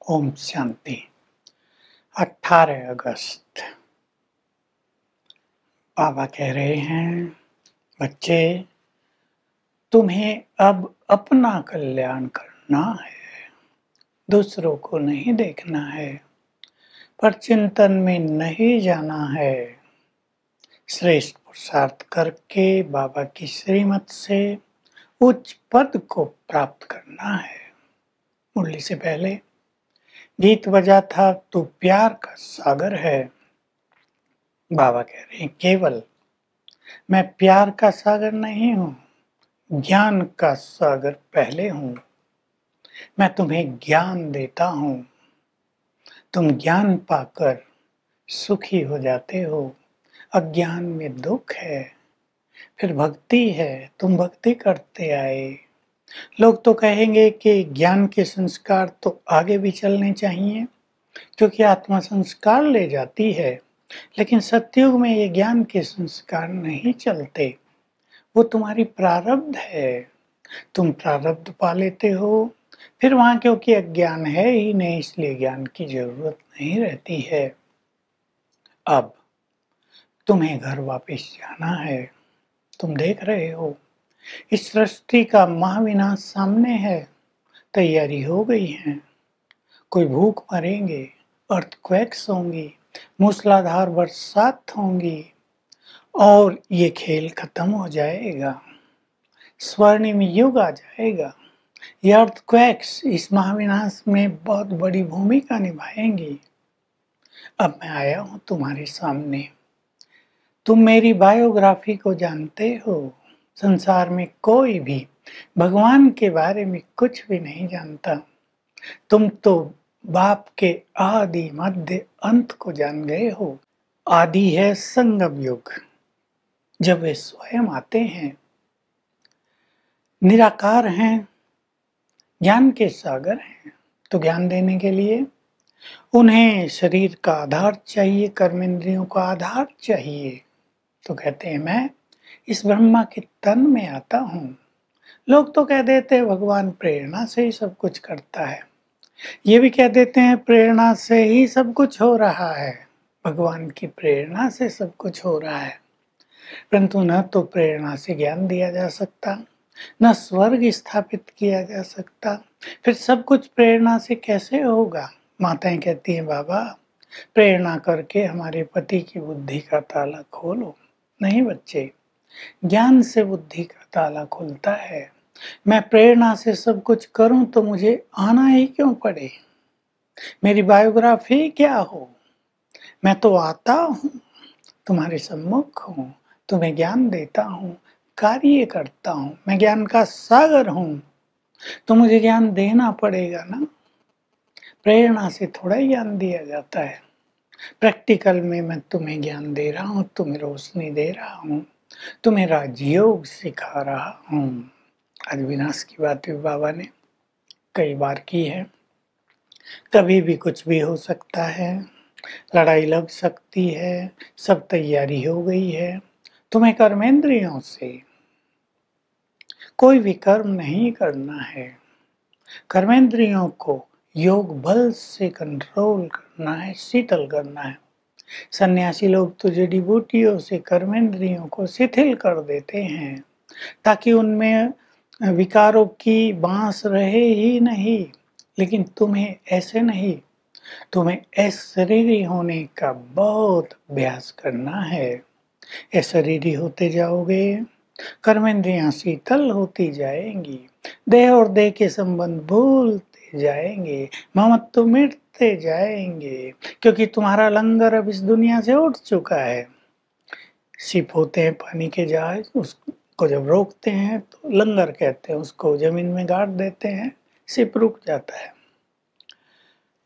ओम शांति। 18 अगस्त बाबा कह रहे हैं, बच्चे तुम्हें अब अपना कल्याण करना है, दूसरों को नहीं देखना है, पर चिंतन में नहीं जाना है। श्रेष्ठ पुरुषार्थ करके बाबा की श्रीमत से उच्च पद को प्राप्त करना है। मुरली से पहले गीत बजा था, तू प्यार का सागर है। बाबा कह रहे हैं, केवल मैं प्यार का सागर नहीं हूँ, ज्ञान का सागर पहले हूँ। मैं तुम्हें ज्ञान देता हूँ, तुम ज्ञान पाकर सुखी हो जाते हो। अज्ञान में दुख है, फिर भक्ति है, तुम भक्ति करते आए। लोग तो कहेंगे कि ज्ञान के संस्कार तो आगे भी चलने चाहिए, क्योंकि आत्मा संस्कार ले जाती है। लेकिन सतयुग में ये ज्ञान के संस्कार नहीं चलते, वो तुम्हारी प्रारब्ध है। तुम प्रारब्ध पा लेते हो, फिर वहां क्योंकि अज्ञान है ही नहीं, इसलिए ज्ञान की जरूरत नहीं रहती है। अब तुम्हें घर वापस जाना है। तुम देख रहे हो, इस सृष्टि का महाविनाश सामने है। तैयारी हो गई है, कोई भूख मरेंगे, अर्थक्वेक्स होंगी, मूसलाधार बरसात होंगी और ये खेल खत्म हो जाएगा। स्वर्णिम युग आ जाएगा। ये अर्थक्वेक्स इस महाविनाश में बहुत बड़ी भूमिका निभाएंगी। अब मैं आया हूं तुम्हारे सामने। तुम मेरी बायोग्राफी को जानते हो। संसार में कोई भी भगवान के बारे में कुछ भी नहीं जानता। तुम तो बाप के आदि मध्य अंत को जान गए हो। आदि है संगम युग, जब वे स्वयं आते हैं। निराकार हैं, ज्ञान के सागर हैं। तो ज्ञान देने के लिए उन्हें शरीर का आधार चाहिए, कर्मेंद्रियों का आधार चाहिए। तो कहते हैं, मैं इस ब्रह्मा के तन में आता हूँ। लोग तो कह देते हैं भगवान प्रेरणा से ही सब कुछ करता है। ये भी कह देते हैं प्रेरणा से ही सब कुछ हो रहा है। भगवान की प्रेरणा से सब कुछ हो रहा है, परंतु न तो प्रेरणा से ज्ञान दिया जा सकता, न स्वर्ग स्थापित किया जा सकता। फिर सब कुछ प्रेरणा से कैसे होगा? माताएं कहती हैं, बाबा प्रेरणा करके हमारे पति की बुद्धि का ताला खोलो। नहीं बच्चे, ज्ञान से बुद्धि का ताला खुलता है। मैं प्रेरणा से सब कुछ करूं तो मुझे आना ही क्यों पड़े? मेरी बायोग्राफी क्या हो? मैं तो आता हूं, तुम्हारे सम्मुख हूं, तुम्हें ज्ञान देता हूं, कार्य करता हूं। मैं ज्ञान का सागर हूं, तो मुझे ज्ञान देना पड़ेगा ना। प्रेरणा से थोड़ा ही ज्ञान दिया जाता है। प्रैक्टिकल में मैं तुम्हें ज्ञान दे रहा हूँ, तुम्हें रोशनी दे रहा हूँ, तुम्हें राजयोग सिखा रहा हूँ। आज विनाश की बात भी बाबा ने कई बार की है। कभी भी कुछ भी हो सकता है, लड़ाई लग सकती है, सब तैयारी हो गई है। तुम्हें कर्मेंद्रियों से कोई भी कर्म नहीं करना है। कर्मेंद्रियों को योग बल से कंट्रोल करना है, शीतल करना है। सन्यासी लोग तो जड़ी बूटियों से कर्मेंद्रियों को शिथिल कर देते हैं, ताकि उनमें विकारों की बांस रहे ही नहीं। लेकिन तुम्हें ऐसे नहीं, तुम्हें अशरीरी होने का बहुत अभ्यास करना है। अशरीरी होते जाओगे, कर्मेंद्रियां शीतल होती जाएंगी, देह और देह के संबंध भूलते जाएंगे, ममत्व मिटते जाएंगे, क्योंकि तुम्हारा लंगर अब इस दुनिया से उठ चुका है। शिप होते हैं पानी के जहाज, उसको जब रोकते हैं तो लंगर कहते हैं, उसको जमीन में गाड़ देते हैं, शिप रुक जाता है।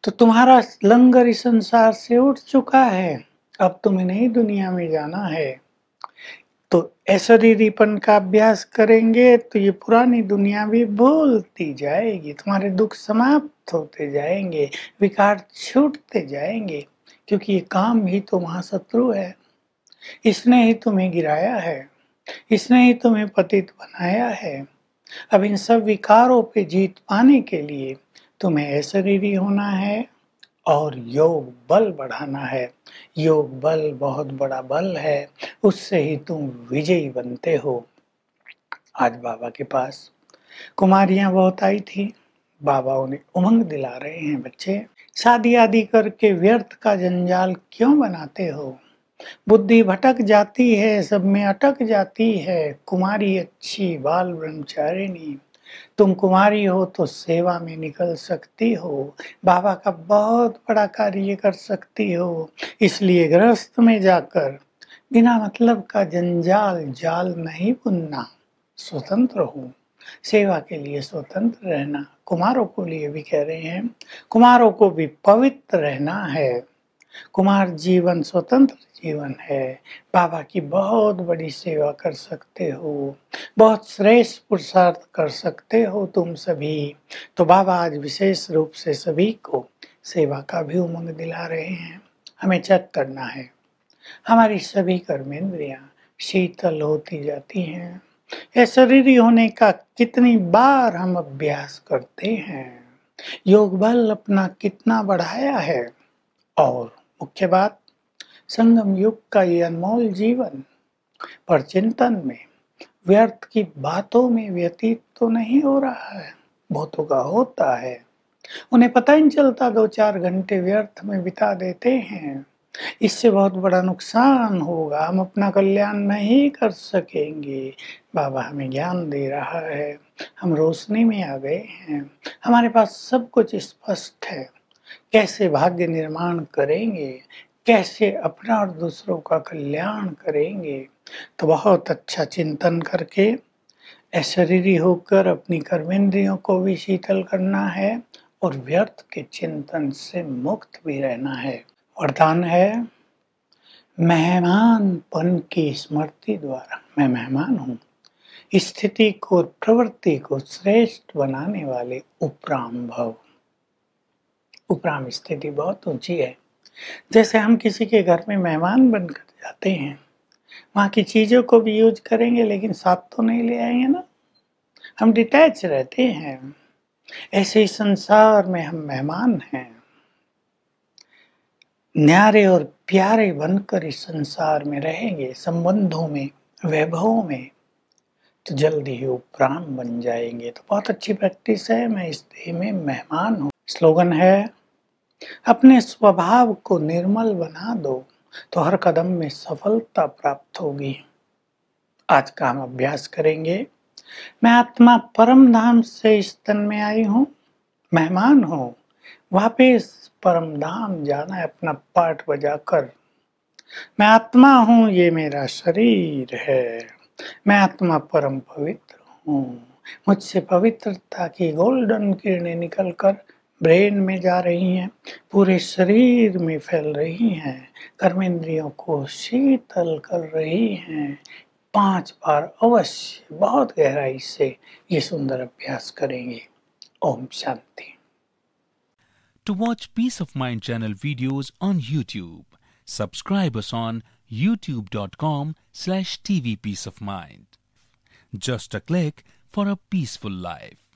तो तुम्हारा लंगर इस संसार से उठ चुका है, अब तुम्हें नई दुनिया में जाना है। तो अशरीरीपन का अभ्यास करेंगे तो ये पुरानी दुनिया भी भूलती जाएगी, तुम्हारे दुख समाप्त होते जाएंगे, विकार छूटते जाएंगे, क्योंकि ये काम ही तो महाशत्रु है। इसने ही तुम्हें गिराया है, इसने ही तुम्हें पतित बनाया है। अब इन सब विकारों पे जीत पाने के लिए तुम्हें अशरीरी होना है और योग बल बढ़ाना है। योग बल बहुत बड़ा बल है, उससे ही तुम विजयी बनते हो। आज बाबा के पास कुमारियां बहुत आई थी। बाबा उन्हें उमंग दिला रहे हैं, बच्चे शादी आदि करके व्यर्थ का जंजाल क्यों बनाते हो? बुद्धि भटक जाती है, सब में अटक जाती है। कुमारी अच्छी, बाल ब्रह्मचारिणी। तुम कुमारी हो तो सेवा में निकल सकती हो, बाबा का बहुत बड़ा कार्य कर सकती हो। इसलिए गृहस्थ में जाकर बिना मतलब का जंजाल जाल नहीं बुनना। स्वतंत्र हो, सेवा के लिए स्वतंत्र रहना। कुमारों को लिए भी कह रहे हैं, कुमारों को भी पवित्र रहना है। कुमार जीवन स्वतंत्र जीवन है। बाबा की बहुत बड़ी सेवा कर सकते हो, बहुत श्रेष्ठ पुरुषार्थ कर सकते हो तुम सभी। तो बाबा आज विशेष रूप से सभी को सेवा का भी उमंग दिला रहे हैं। हमें चेक करना है, हमारी सभी कर्मेंद्रियां शीतल होती जाती हैं। यह शरीरी होने का कितनी बार हम अभ्यास करते हैं, योग बल अपना कितना बढ़ाया है। और मुख्य बात, संगम युग का ये अनमोल जीवन पर चिंतन में, व्यर्थ की बातों में व्यतीत तो नहीं हो रहा है। बहुतों का होता है, उन्हें पता ही नहीं चलता, 2-4 घंटे व्यर्थ में बिता देते हैं। इससे बहुत बड़ा नुकसान होगा, हम अपना कल्याण नहीं कर सकेंगे। बाबा हमें ज्ञान दे रहा है, हम रोशनी में आ गए हैं, हमारे पास सब कुछ स्पष्ट है। कैसे भाग्य निर्माण करेंगे, कैसे अपना और दूसरों का कल्याण करेंगे। तो बहुत अच्छा चिंतन करके अशरीरी होकर अपनी कर्मेंद्रियों को भी शीतल करना है और व्यर्थ के चिंतन से मुक्त भी रहना है। वरदान है, मेहमानपन की स्मृति द्वारा, मैं मेहमान हूँ, स्थिति को और प्रवृत्ति को श्रेष्ठ बनाने वाले उपराम भव। उपराम स्थिति बहुत ऊंची है। जैसे हम किसी के घर में मेहमान बनकर जाते हैं, वहाँ की चीजों को भी यूज करेंगे लेकिन साथ तो नहीं ले आएंगे ना, हम डिटैच रहते हैं। ऐसे ही संसार में हम मेहमान हैं, न्यारे और प्यारे बनकर इस संसार में रहेंगे, संबंधों में, वैभवों में, तो जल्दी ही उपराम बन जाएंगे। तो बहुत अच्छी प्रैक्टिस है, मैं इस देह में मेहमान हूँ। स्लोगन है, अपने स्वभाव को निर्मल बना दो तो हर कदम में सफलता प्राप्त होगी। आज का हम अभ्यास करेंगे। मैं आत्मा परम धाम से इस तन में आई हूँ, मेहमान हूँ, वापिस परम धाम जाना है अपना पाठ बजाकर। मैं आत्मा हूँ, ये मेरा शरीर है, मैं आत्मा परम पवित्र हूँ। मुझसे पवित्रता की गोल्डन किरणें निकलकर ब्रेन में जा रही हैं, पूरे शरीर में फैल रही हैं, कर्मेंद्रियों को शीतल कर रही हैं। 5 बार अवश्य बहुत गहराई से ये सुंदर अभ्यास करेंगे। Om Shanti. To watch Peace of Mind channel videos on YouTube, subscribe us on youtube.com/tvpeaceofmind. Just a click for a peaceful life.